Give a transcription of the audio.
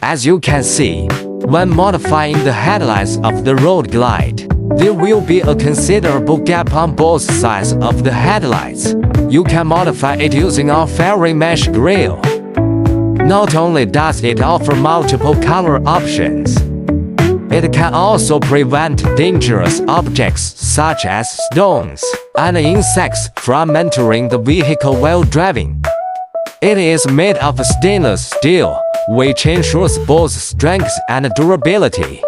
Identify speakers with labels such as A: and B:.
A: As you can see, when modifying the headlights of the Road Glide, there will be a considerable gap on both sides of the headlights. You can modify it using our fairy mesh grille. Not only does it offer multiple color options, it can also prevent dangerous objects such as stones and insects from entering the vehicle while driving. It is made of stainless steel, which ensures both strength and durability.